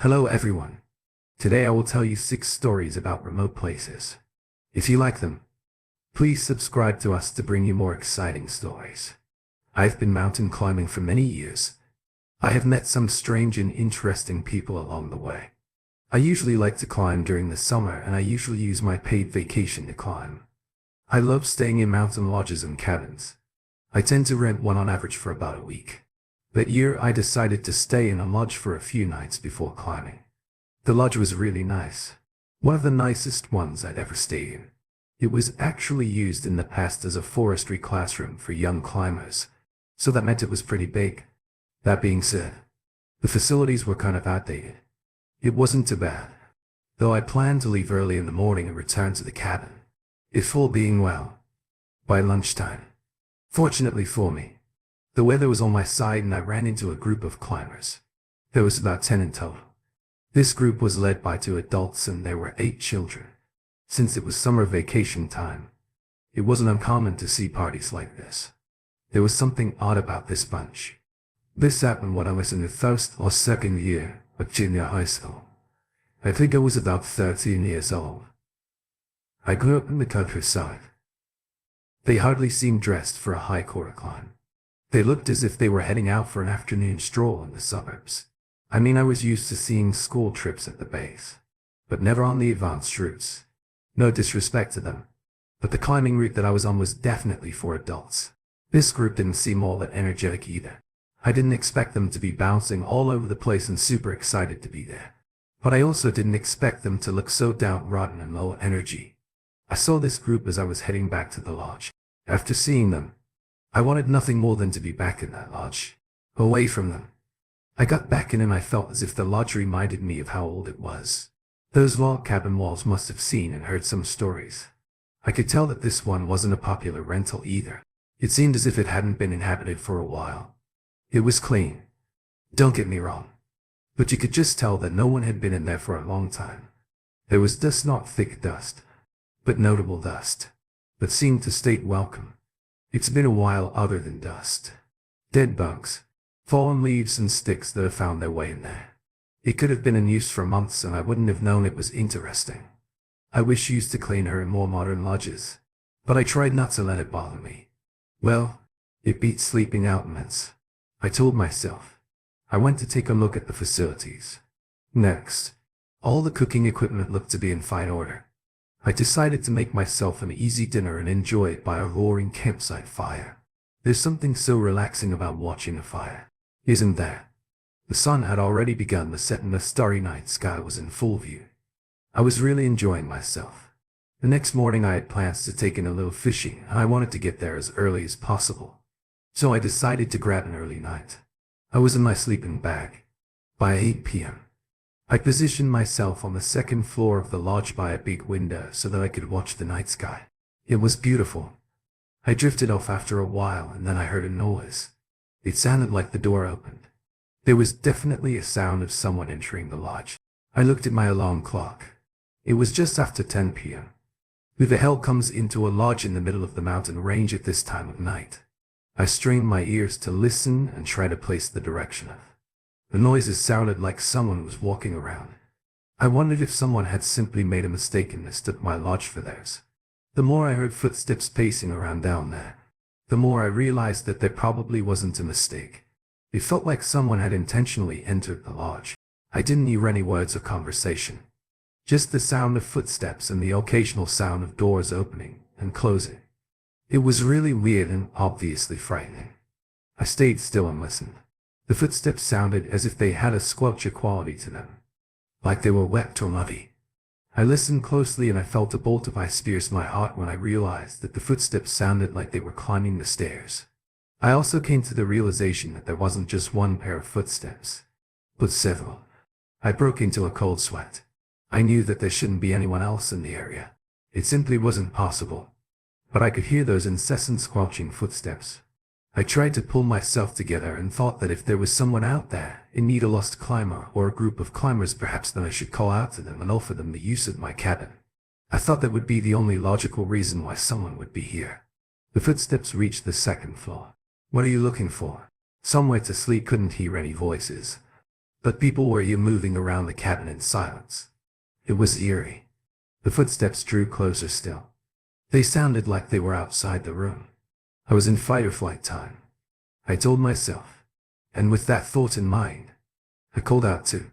Hello everyone. Today I will tell you 6 stories about remote places. If you like them, please subscribe to us to bring you more exciting stories. I've been mountain climbing for many years. I have met some strange and interesting people along the way. I usually like to climb during the summer, and I usually use my paid vacation to climb. I love staying in mountain lodges and cabins. I tend to rent one on average for about a week. That year I decided to stay in a lodge for a few nights before climbing. The lodge was really nice. One of the nicest ones I'd ever stayed in. It was actually used in the past as a forestry classroom for young climbers, so that meant it was pretty big. That being said, the facilities were kind of outdated. It wasn't too bad, though I planned to leave early in the morning and return to the cabin, if all being well, by lunchtime. Fortunately for me, the weather was on my side and I ran into a group of climbers. There was about 10 in total. This group was led by 2 adults and there were 8 children. Since it was summer vacation time, it wasn't uncommon to see parties like this. There was something odd about this bunch. This happened when I was in the first or second year of junior high school. I think I was about 13 years old. I grew up in the countryside. They hardly seemed dressed for a high-core climb. They looked as if they were heading out for an afternoon stroll in the suburbs. I mean, I was used to seeing school trips at the base, but never on the advanced routes. No disrespect to them, but the climbing route that I was on was definitely for adults. This group didn't seem all that energetic either. I didn't expect them to be bouncing all over the place and super excited to be there. But I also didn't expect them to look so downtrodden and low energy. I saw this group as I was heading back to the lodge. After seeing them, I wanted nothing more than to be back in that lodge, away from them. I got back in and I felt as if the lodge reminded me of how old it was. Those log cabin walls must have seen and heard some stories. I could tell that this one wasn't a popular rental either. It seemed as if it hadn't been inhabited for a while. It was clean. Don't get me wrong. But you could just tell that no one had been in there for a long time. There was dust, not thick dust, but notable dust, that seemed to state welcome. It's been a while other than dust. Dead bugs, fallen leaves and sticks that have found their way in there. It could have been in use for months and I wouldn't have known it was interesting. I wish used to cleaner and more modern lodges, but I tried not to let it bother me. Well, it beats sleeping out months, I told myself. I went to take a look at the facilities. Next, all the cooking equipment looked to be in fine order. I decided to make myself an easy dinner and enjoy it by a roaring campsite fire. There's something so relaxing about watching a fire, isn't there? The sun had already begun to set and the starry night sky was in full view. I was really enjoying myself. The next morning I had plans to take in a little fishing and I wanted to get there as early as possible. So I decided to grab an early night. I was in my sleeping bag. By 8 p.m. I positioned myself on the second floor of the lodge by a big window so that I could watch the night sky. It was beautiful. I drifted off after a while and then I heard a noise. It sounded like the door opened. There was definitely a sound of someone entering the lodge. I looked at my alarm clock. It was just after 10 p.m. Who the hell comes into a lodge in the middle of the mountain range at this time of night? I strained my ears to listen and try to place the direction of. The noises sounded like someone was walking around. I wondered if someone had simply made a mistake and mistook my lodge for theirs. The more I heard footsteps pacing around down there, the more I realized that there probably wasn't a mistake. It felt like someone had intentionally entered the lodge. I didn't hear any words or conversation. Just the sound of footsteps and the occasional sound of doors opening and closing. It was really weird and obviously frightening. I stayed still and listened. The footsteps sounded as if they had a squelcher quality to them, like they were wet or muddy. I listened closely and I felt a bolt of ice pierce my heart when I realized that the footsteps sounded like they were climbing the stairs. I also came to the realization that there wasn't just one pair of footsteps, but several. I broke into a cold sweat. I knew that there shouldn't be anyone else in the area. It simply wasn't possible. But I could hear those incessant squelching footsteps. I tried to pull myself together and thought that if there was someone out there in need, a lost climber or a group of climbers perhaps, then I should call out to them and offer them the use of my cabin. I thought that would be the only logical reason why someone would be here. The footsteps reached the second floor. What are you looking for? Somewhere to sleep. Couldn't hear any voices. but people were moving around the cabin in silence. It was eerie. The footsteps drew closer still. They sounded like they were outside the room. I was in fight or flight time, I told myself, and with that thought in mind, I called out to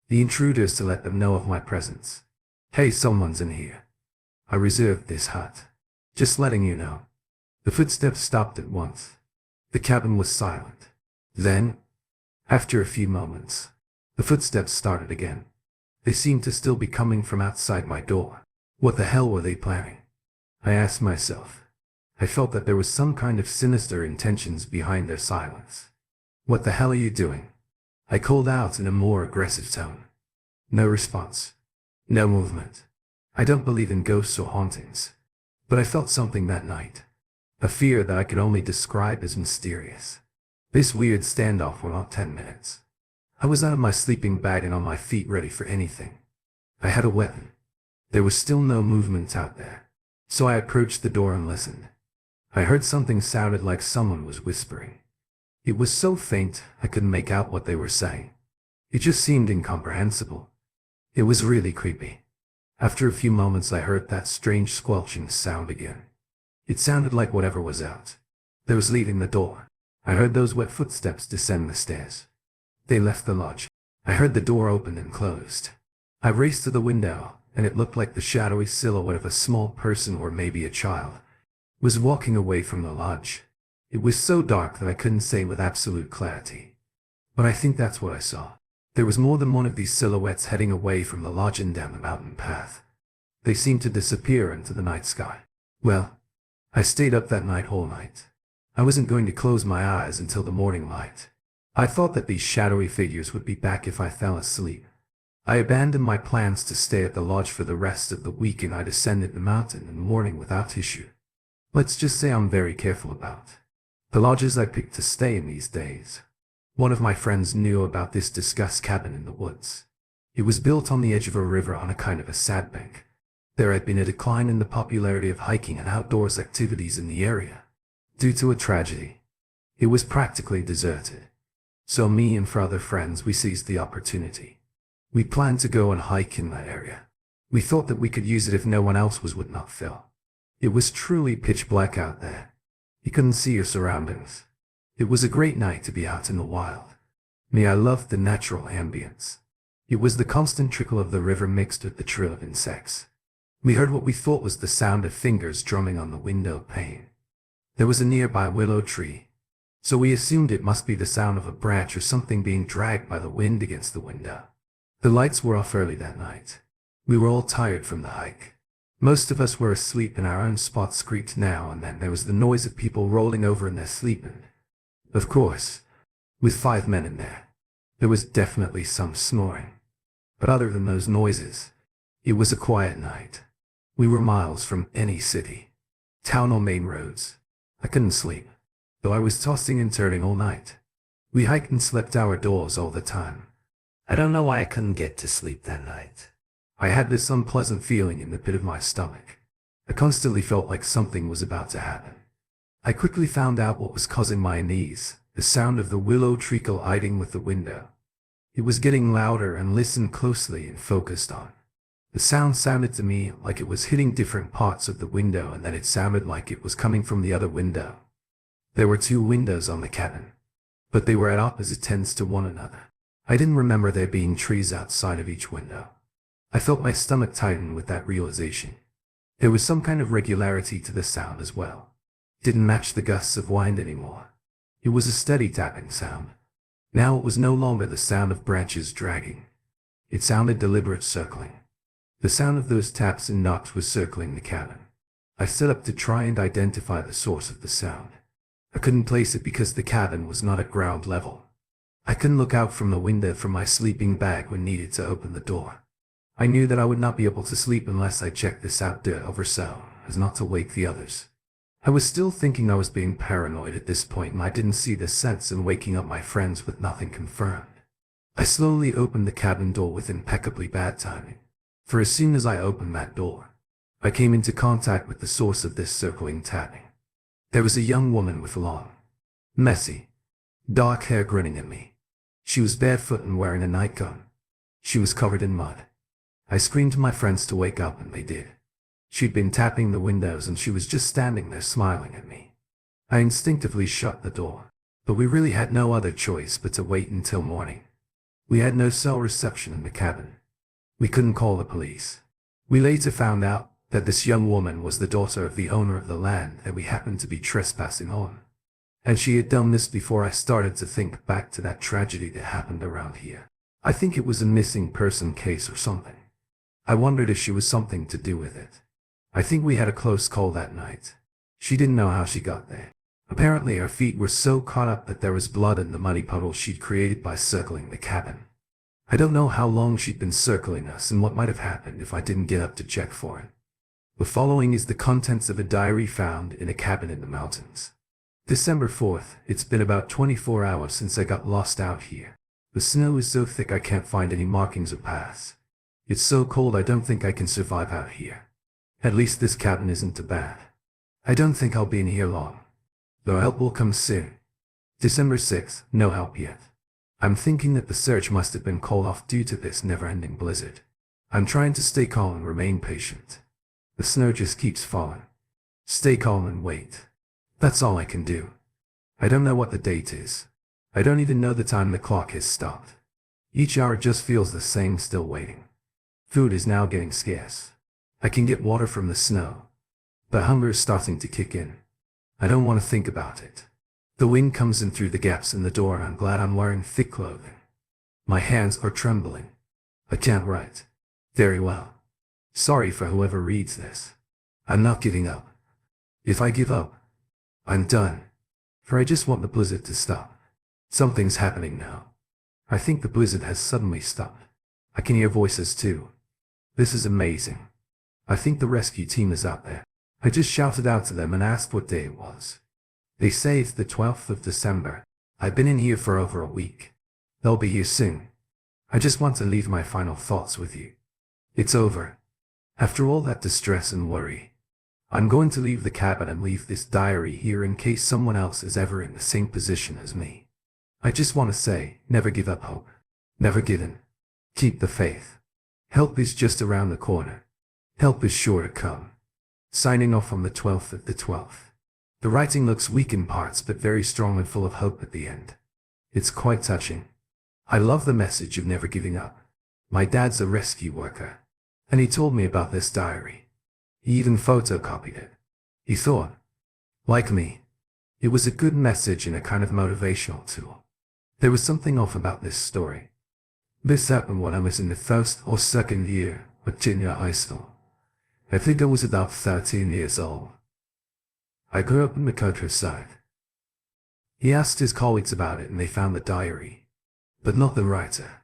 the intruders to let them know of my presence. "Hey, someone's in here. I reserved this hut. Just letting you know." The footsteps stopped at once. The cabin was silent. Then, after a few moments, the footsteps started again. They seemed to still be coming from outside my door. What the hell were they planning? I asked myself. I felt that there was some kind of sinister intentions behind their silence. "What the hell are you doing?" I called out in a more aggressive tone. No response. No movement. I don't believe in ghosts or hauntings, but I felt something that night. A fear that I could only describe as mysterious. This weird standoff went on 10 minutes. I was out of my sleeping bag and on my feet ready for anything. I had a weapon. There was still no movement out there, so I approached the door and listened. I heard something sounded like someone was whispering. It was so faint I couldn't make out what they were saying. It just seemed incomprehensible. It was really creepy. After a few moments I heard that strange squelching sound again. It sounded like whatever was out there was leaving the door. I heard those wet footsteps descend the stairs. They left the lodge. I heard the door open and closed. I raced to the window, and it looked like the shadowy silhouette of a small person or maybe a child was walking away from the lodge. It was so dark that I couldn't say with absolute clarity, but I think that's what I saw. There was more than one of these silhouettes heading away from the lodge and down the mountain path. They seemed to disappear into the night sky. Well, I stayed up that night all night. I wasn't going to close my eyes until the morning light. I thought that these shadowy figures would be back if I fell asleep. I abandoned my plans to stay at the lodge for the rest of the week, and I descended the mountain in the morning without issue. Let's just say I'm very careful about the lodges I picked to stay in these days. One of my friends knew about this discussed cabin in the woods. It was built on the edge of a river on a kind of a sandbank. There had been a decline in the popularity of hiking and outdoors activities in the area due to a tragedy. It was practically deserted. So me and 4 other friends, we seized the opportunity. We planned to go and hike in that area. We thought that we could use it if no one else would not fill. It was truly pitch black out there. You couldn't see your surroundings. It was a great night to be out in the wild. I loved the natural ambience. It was the constant trickle of the river mixed with the trill of insects. We heard what we thought was the sound of fingers drumming on the window pane. There was a nearby willow tree, so we assumed it must be the sound of a branch or something being dragged by the wind against the window. The lights were off early that night. We were all tired from the hike. Most of us were asleep in our own spots. Creaked now and then. There was the noise of people rolling over in their sleep, and, of course, with 5 men in there was definitely some snoring. But other than those noises, it was a quiet night. We were miles from any city, town or main roads. I couldn't sleep, though I was tossing and turning all night. We hiked and slept outdoors all the time. I don't know why I couldn't get to sleep that night. I had this unpleasant feeling in the pit of my stomach. I constantly felt like something was about to happen. I quickly found out what was causing my unease: the sound of the willow tree colliding with the window. It was getting louder, and listened closely and focused on. The sound sounded to me like it was hitting different parts of the window, and then it sounded like it was coming from the other window. There were 2 windows on the cabin, but they were at opposite ends to one another. I didn't remember there being trees outside of each window. I felt my stomach tighten with that realization. There was some kind of regularity to the sound as well. It didn't match the gusts of wind anymore. It was a steady tapping sound. Now it was no longer the sound of branches dragging. It sounded deliberate circling. The sound of those taps and knocks was circling the cabin. I stood up to try and identify the source of the sound. I couldn't place it because the cabin was not at ground level. I couldn't look out from the window from my sleeping bag when needed to open the door. I knew that I would not be able to sleep unless I checked this out over so as not to wake the others. I was still thinking I was being paranoid at this point, and I didn't see the sense in waking up my friends with nothing confirmed. I slowly opened the cabin door with impeccably bad timing, for as soon as I opened that door, I came into contact with the source of this circling tapping. There was a young woman with long, messy, dark hair grinning at me. She was barefoot and wearing a nightgown. She was covered in mud. I screamed to my friends to wake up, and they did. She'd been tapping the windows and she was just standing there smiling at me. I instinctively shut the door, but we really had no other choice but to wait until morning. We had no cell reception in the cabin. We couldn't call the police. We later found out that this young woman was the daughter of the owner of the land that we happened to be trespassing on. And she had done this before I started to think back to that tragedy that happened around here. I think it was a missing person case or something. I wondered if she was something to do with it. I think we had a close call that night. She didn't know how she got there. Apparently her feet were so caught up that there was blood in the muddy puddle she'd created by circling the cabin. I don't know how long she'd been circling us and what might have happened if I didn't get up to check for it. The following is the contents of a diary found in a cabin in the mountains. December 4th, it's been about 24 hours since I got lost out here. The snow is so thick I can't find any markings or paths. It's so cold I don't think I can survive out here. At least this cabin isn't too bad. I don't think I'll be in here long, though help will come soon. December 6th, no help yet. I'm thinking that the search must have been called off due to this never-ending blizzard. I'm trying to stay calm and remain patient. The snow just keeps falling. Stay calm and wait. That's all I can do. I don't know what the date is. I don't even know the time the clock has stopped. Each hour just feels the same, still waiting. Food is now getting scarce. I can get water from the snow, but hunger is starting to kick in. I don't want to think about it. The wind comes in through the gaps in the door and I'm glad I'm wearing thick clothing. My hands are trembling. I can't write very well. Sorry for whoever reads this. I'm not giving up. If I give up, I'm done. For I just want the blizzard to stop. Something's happening now. I think the blizzard has suddenly stopped. I can hear voices too. This is amazing. I think the rescue team is out there. I just shouted out to them and asked what day it was. They say it's the 12th of December. I've been in here for over a week. They'll be here soon. I just want to leave my final thoughts with you. It's over. After all that distress and worry, I'm going to leave the cabin and leave this diary here in case someone else is ever in the same position as me. I just want to say, never give up hope. Never give in. Keep the faith. Help is just around the corner. Help is sure to come. Signing off on the 12th of the 12th. The writing looks weak in parts but very strong and full of hope at the end. It's quite touching. I love the message of never giving up. My dad's a rescue worker, and he told me about this diary. He even photocopied it. He thought, like me, it was a good message and a kind of motivational tool. There was something off about this story. This happened when I was in the first or second year of junior high school. I think I was about 13 years old. I grew up in the countryside. He asked his colleagues about it and they found the diary, but not the writer.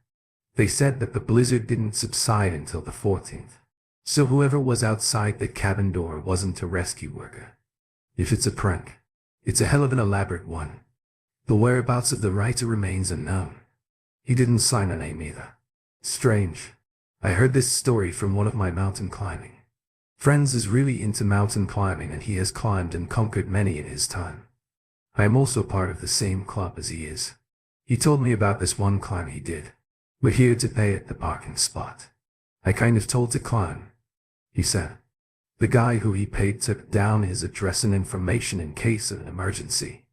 They said that the blizzard didn't subside until the 14th. So whoever was outside the cabin door wasn't a rescue worker. If it's a prank, it's a hell of an elaborate one. The whereabouts of the writer remains unknown. He didn't sign a name either. Strange. I heard this story from one of my mountain climbing friends is really into mountain climbing and he has climbed and conquered many in his time. I am also part of the same club as he is. He told me about this one climb he did. We're here to pay at the parking spot. I kind of told to climb, he said. The guy who he paid took down his address and information in case of an emergency.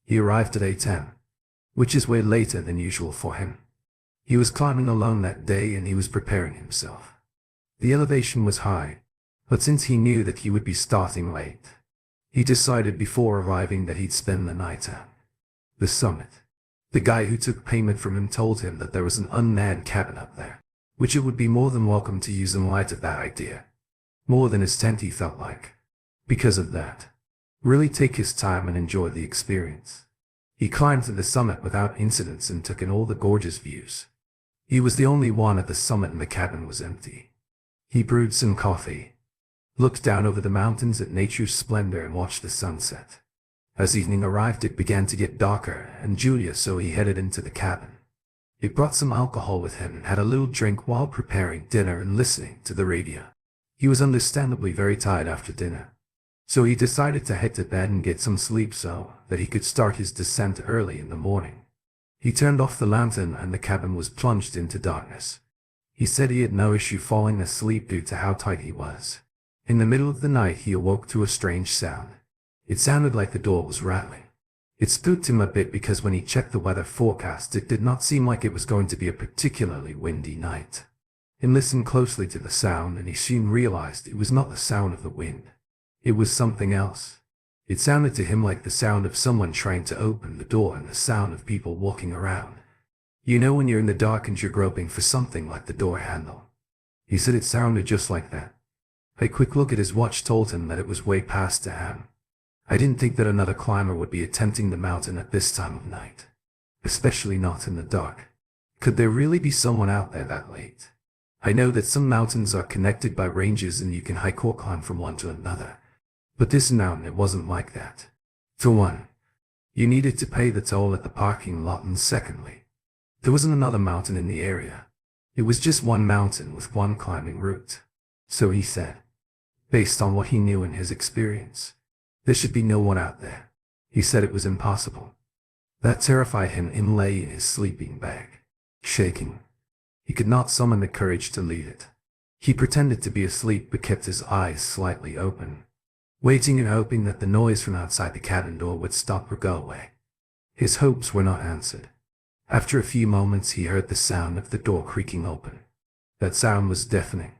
He arrived at 8:10, which is way later than usual for him. He was climbing alone that day and he was preparing himself. The elevation was high, but since he knew that he would be starting late, he decided before arriving that he'd spend the night at the summit. The guy who took payment from him told him that there was an unmanned cabin up there, which it would be more than welcome to use in light of that idea. More than his tent, he felt like. Because of that, really take his time and enjoy the experience. He climbed to the summit without incidents and took in all the gorgeous views. He was the only one at the summit and the cabin was empty. He brewed some coffee, looked down over the mountains at nature's splendor and watched the sunset. As evening arrived, it began to get darker and Julia, so he headed into the cabin. He brought some alcohol with him and had a little drink while preparing dinner and listening to the radio. He was understandably very tired after dinner, so he decided to head to bed and get some sleep so that he could start his descent early in the morning. He turned off the lantern and the cabin was plunged into darkness. He said he had no issue falling asleep due to how tight he was. In the middle of the night he awoke to a strange sound. It sounded like the door was rattling. It spooked him a bit because when he checked the weather forecast it did not seem like it was going to be a particularly windy night. He listened closely to the sound and he soon realized it was not the sound of the wind. It was something else. It sounded to him like the sound of someone trying to open the door and the sound of people walking around. You know when you're in the dark and you're groping for something like the door handle. He said it sounded just like that. A quick look at his watch told him that it was way past AM. I didn't think that another climber would be attempting the mountain at this time of night. Especially not in the dark. Could there really be someone out there that late? I know that some mountains are connected by ranges and you can hike or climb from one to another. But this mountain, it wasn't like that. For one, you needed to pay the toll at the parking lot, and secondly, there wasn't another mountain in the area. It was just one mountain with one climbing route. So he said, based on what he knew in his experience, there should be no one out there. He said it was impossible. That terrified him. Him lay in his sleeping bag, shaking. He could not summon the courage to leave it. He pretended to be asleep but kept his eyes slightly open, waiting and hoping that the noise from outside the cabin door would stop or go away. His hopes were not answered. After a few moments he heard the sound of the door creaking open. That sound was deafening.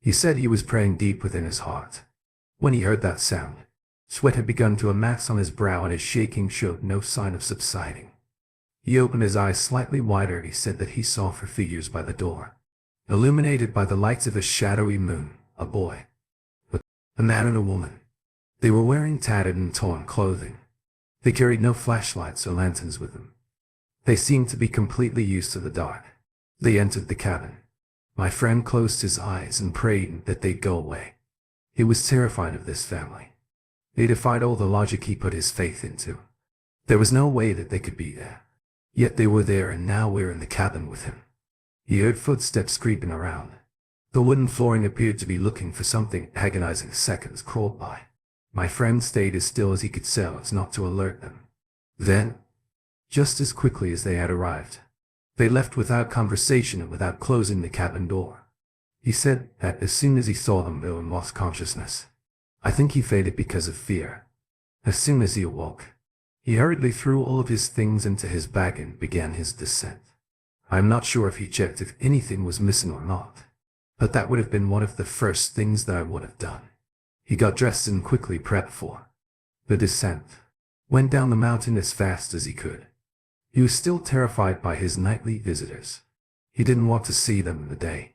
He said he was praying deep within his heart. When he heard that sound, sweat had begun to amass on his brow and his shaking showed no sign of subsiding. He opened his eyes slightly wider and he said that he saw 4 figures by the door, illuminated by the lights of a shadowy moon, a boy, a man and a woman. They were wearing tattered and torn clothing. They carried no flashlights or lanterns with them. They seemed to be completely used to the dark. They entered the cabin. My friend closed his eyes and prayed that they'd go away. He was terrified of this family. They defied all the logic he put his faith into. There was no way that they could be there. Yet they were there, and now we're in the cabin with him. He heard footsteps creeping around. The wooden flooring appeared to be looking for something. Agonizing seconds crawled by. My friend stayed as still as he could so as not to alert them. Then, just as quickly as they had arrived, they left without conversation and without closing the cabin door. He said that as soon as he saw them, Bill lost consciousness. I think he faded because of fear. As soon as he awoke, he hurriedly threw all of his things into his bag and began his descent. I'm not sure if he checked if anything was missing or not, but that would have been one of the first things that I would have done. He got dressed and quickly prepped for the descent. Went down the mountain as fast as he could. He was still terrified by his nightly visitors. He didn't want to see them in the day.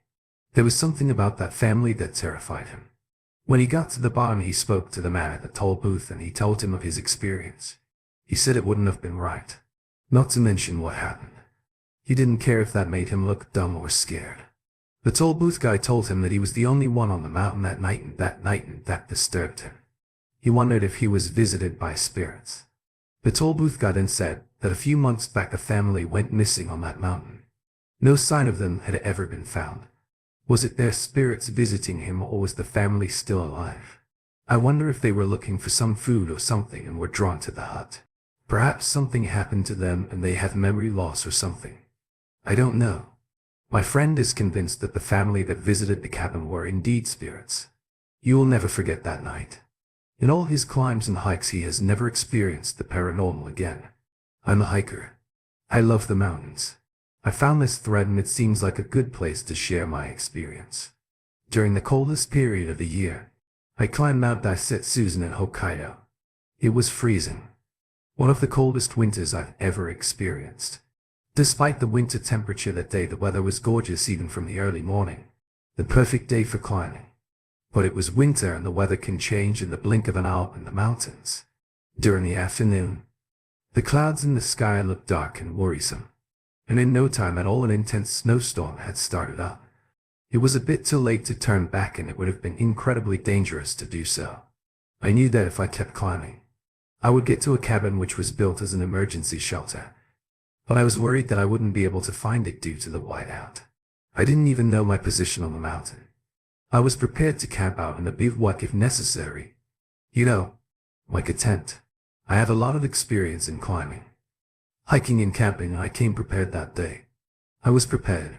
There was something about that family that terrified him. When he got to the bottom, he spoke to the man at the toll booth and he told him of his experience. He said it wouldn't have been right, not to mention what happened. He didn't care if that made him look dumb or scared. The toll booth guy told him that he was the only one on the mountain that night and that disturbed him. He wondered if he was visited by spirits. The toll booth guy then said that a few months back a family went missing on that mountain. No sign of them had ever been found. Was it their spirits visiting him, or was the family still alive? I wonder if they were looking for some food or something and were drawn to the hut. Perhaps something happened to them and they have memory loss or something. I don't know. My friend is convinced that the family that visited the cabin were indeed spirits. You will never forget that night. In all his climbs and hikes he has never experienced the paranormal again. I'm a hiker. I love the mountains. I found this thread and it seems like a good place to share my experience. During the coldest period of the year, I climbed Mount Susan in Hokkaido. It was freezing. One of the coldest winters I've ever experienced. Despite the winter temperature that day, the weather was gorgeous even from the early morning. The perfect day for climbing. But it was winter and the weather can change in the blink of an eye up in the mountains. During the afternoon, the clouds in the sky looked dark and worrisome. And in no time at all an intense snowstorm had started up. It was a bit too late to turn back and it would have been incredibly dangerous to do so. I knew that if I kept climbing, I would get to a cabin which was built as an emergency shelter. But I was worried that I wouldn't be able to find it due to the whiteout. I didn't even know my position on the mountain. I was prepared to camp out in a bivouac if necessary. You know, like a tent. I have a lot of experience in climbing. Hiking and camping, I came prepared that day. I was prepared.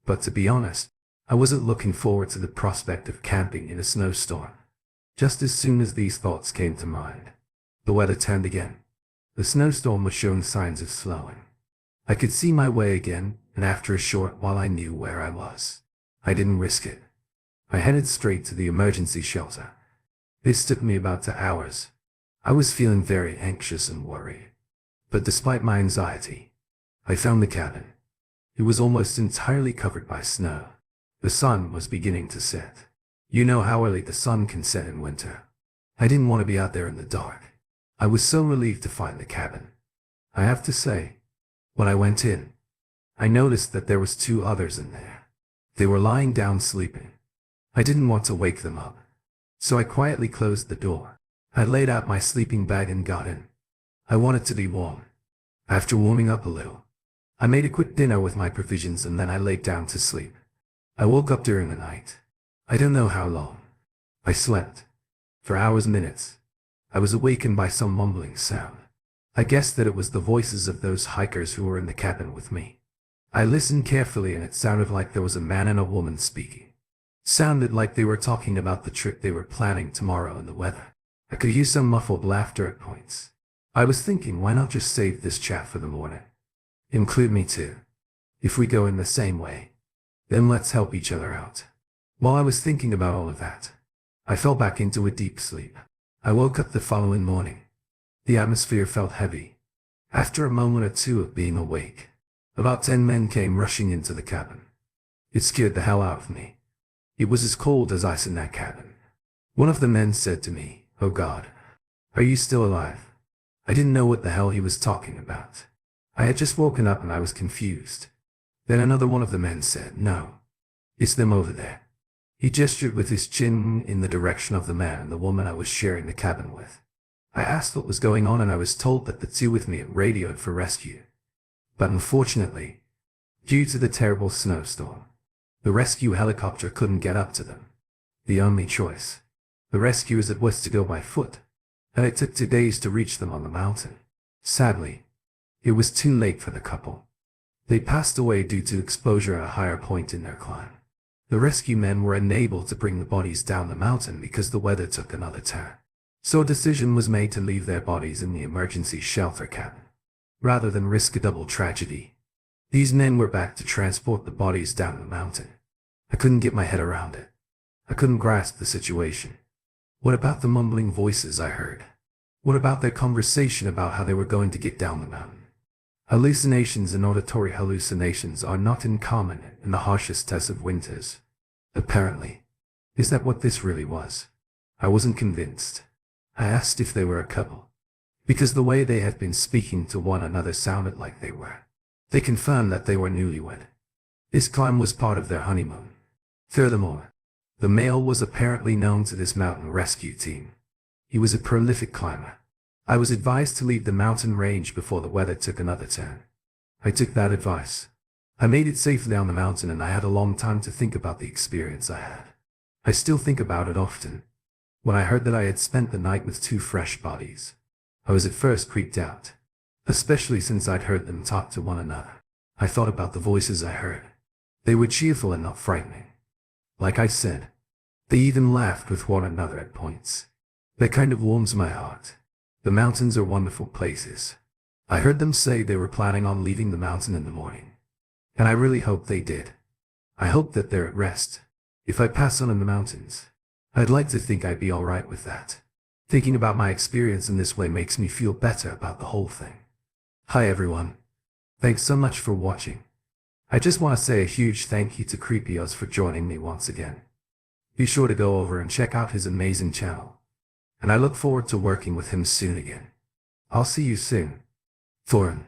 But to be honest, I wasn't looking forward to the prospect of camping in a snowstorm. Just as soon as these thoughts came to mind, the weather turned again. The snowstorm was showing signs of slowing. I could see my way again, and after a short while I knew where I was. I didn't risk it. I headed straight to the emergency shelter. This took me about 2 hours. I was feeling very anxious and worried. But despite my anxiety, I found the cabin. It was almost entirely covered by snow. The sun was beginning to set. You know how early the sun can set in winter. I didn't want to be out there in the dark. I was so relieved to find the cabin. I have to say, when I went in, I noticed that there was 2 others in there. They were lying down sleeping. I didn't want to wake them up, so I quietly closed the door. I laid out my sleeping bag and got in. I wanted to be warm. After warming up a little, I made a quick dinner with my provisions and then I laid down to sleep. I woke up during the night. I don't know how long. I slept. For hours and minutes. I was awakened by some mumbling sound. I guessed that it was the voices of those hikers who were in the cabin with me. I listened carefully and it sounded like there was a man and a woman speaking. Sounded like they were talking about the trip they were planning tomorrow and the weather. I could hear some muffled laughter at points. I was thinking, why not just save this chat for the morning? Include me too. If we go in the same way, then let's help each other out. While I was thinking about all of that, I fell back into a deep sleep. I woke up the following morning. The atmosphere felt heavy. After a moment or two of being awake, about 10 men came rushing into the cabin. It scared the hell out of me. It was as cold as ice in that cabin. One of the men said to me, "Oh God, are you still alive?" I didn't know what the hell he was talking about. I had just woken up and I was confused. Then another one of the men said, "No, it's them over there." He gestured with his chin in the direction of the man and the woman I was sharing the cabin with. I asked what was going on and I was told that the 2 with me had radioed for rescue. But unfortunately, due to the terrible snowstorm, the rescue helicopter couldn't get up to them. The only choice, the rescuers, it was to go by foot, and it took 2 days to reach them on the mountain. Sadly, it was too late for the couple. They passed away due to exposure at a higher point in their climb. The rescue men were unable to bring the bodies down the mountain because the weather took another turn. So a decision was made to leave their bodies in the emergency shelter cabin, rather than risk a double tragedy. These men were back to transport the bodies down the mountain. I couldn't get my head around it. I couldn't grasp the situation. What about the mumbling voices I heard? What about their conversation about how they were going to get down the mountain? Hallucinations and auditory hallucinations are not uncommon in the harshest tests of winters. Apparently. Is that what this really was? I wasn't convinced. I asked if they were a couple, because the way they had been speaking to one another sounded like they were. They confirmed that they were newlywed. This climb was part of their honeymoon. Furthermore, the male was apparently known to this mountain rescue team. He was a prolific climber. I was advised to leave the mountain range before the weather took another turn. I took that advice. I made it safely down the mountain and I had a long time to think about the experience I had. I still think about it often. When I heard that I had spent the night with 2 fresh bodies, I was at first creeped out, especially since I'd heard them talk to one another. I thought about the voices I heard. They were cheerful and not frightening. Like I said, they even laughed with one another at points. That kind of warms my heart. The mountains are wonderful places. I heard them say they were planning on leaving the mountain in the morning. And I really hope they did. I hope that they're at rest. If I pass on in the mountains, I'd like to think I'd be alright with that. Thinking about my experience in this way makes me feel better about the whole thing. Hi everyone. Thanks so much for watching. I just want to say a huge thank you to Creepyos for joining me once again. Be sure to go over and check out his amazing channel. And I look forward to working with him soon again. I'll see you soon. Thorin.